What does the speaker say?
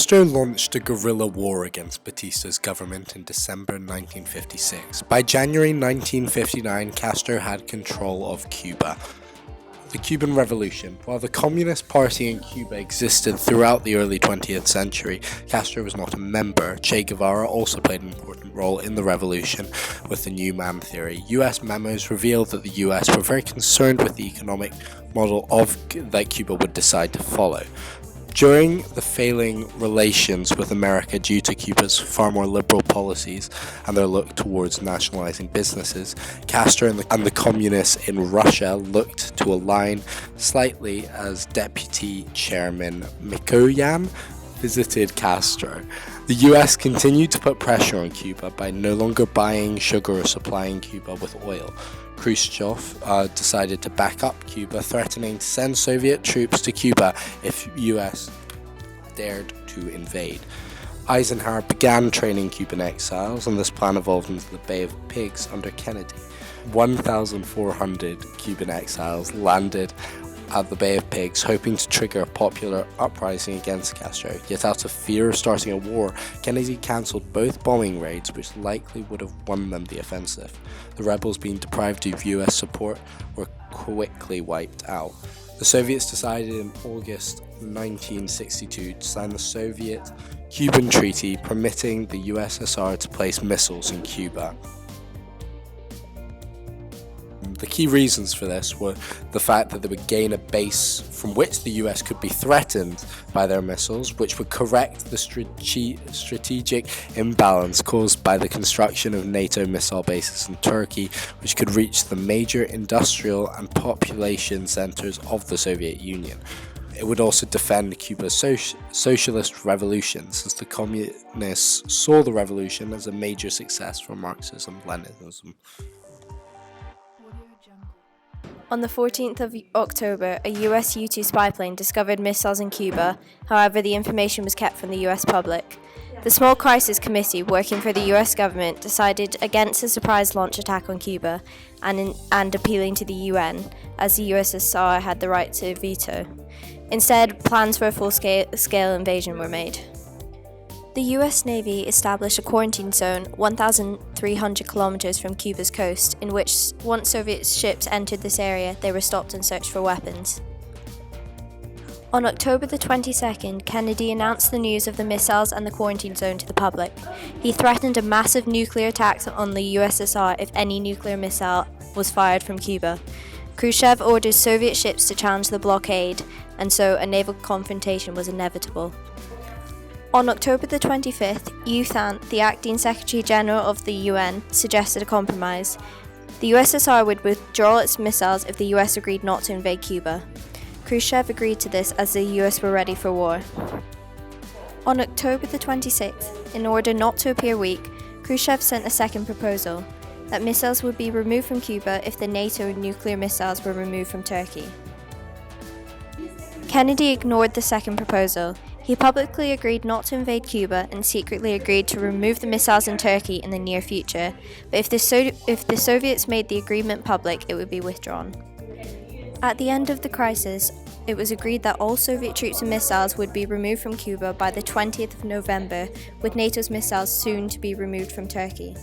Castro launched a guerrilla war against Batista's government in December 1956. By January 1959, Castro had control of Cuba. The Cuban Revolution. While the Communist Party in Cuba existed throughout the early 20th century, Castro was not a member. Che Guevara also played an important role in the revolution with the New Man theory. US memos revealed that the US were very concerned with the economic model that Cuba would decide to follow. During the failing relations with America due to Cuba's far more liberal policies and their look towards nationalizing businesses, Castro and the communists in Russia looked to align slightly as Deputy Chairman Mikoyan visited Castro. The US continued to put pressure on Cuba by no longer buying sugar or supplying Cuba with oil. Khrushchev decided to back up Cuba, threatening to send Soviet troops to Cuba if US dared to invade. Eisenhower began training Cuban exiles, and this plan evolved into the Bay of Pigs under Kennedy. 1,400 Cuban exiles landed at the Bay of Pigs, hoping to trigger a popular uprising against Castro. Yet out of fear of starting a war, Kennedy cancelled both bombing raids, which likely would have won them the offensive. The rebels, being deprived of US support, were quickly wiped out. The Soviets decided in August 1962 to sign the Soviet-Cuban Treaty, permitting the USSR to place missiles in Cuba. The key reasons for this were the fact that they would gain a base from which the US could be threatened by their missiles, which would correct the strategic imbalance caused by the construction of NATO missile bases in Turkey, which could reach the major industrial and population centers of the Soviet Union. It would also defend Cuba's socialist revolution, since the communists saw the revolution as a major success for Marxism-Leninism. On the 14th of October, a US U-2 spy plane discovered missiles in Cuba. However, the information was kept from the US public. The Small Crisis Committee, working for the US government, decided against a surprise launch attack on Cuba and appealing to the UN, as the USSR had the right to veto. Instead, plans for a full-scale invasion were made. The US Navy established a quarantine zone 1,300 kilometers from Cuba's coast, in which, once Soviet ships entered this area, they were stopped and searched for weapons. On October the 22nd, Kennedy announced the news of the missiles and the quarantine zone to the public. He threatened a massive nuclear attack on the USSR if any nuclear missile was fired from Cuba. Khrushchev ordered Soviet ships to challenge the blockade, and so a naval confrontation was inevitable. On October the 25th, U Thant, the acting Secretary General of the UN, suggested a compromise. The USSR would withdraw its missiles if the US agreed not to invade Cuba. Khrushchev agreed to this as the US were ready for war. On October the 26th, in order not to appear weak, Khrushchev sent a second proposal, that missiles would be removed from Cuba if the NATO nuclear missiles were removed from Turkey. Kennedy ignored the second proposal. He publicly agreed not to invade Cuba and secretly agreed to remove the missiles in Turkey in the near future, but if the Soviets made the agreement public, it would be withdrawn. At the end of the crisis, it was agreed that all Soviet troops and missiles would be removed from Cuba by the 20th of November, with NATO's missiles soon to be removed from Turkey.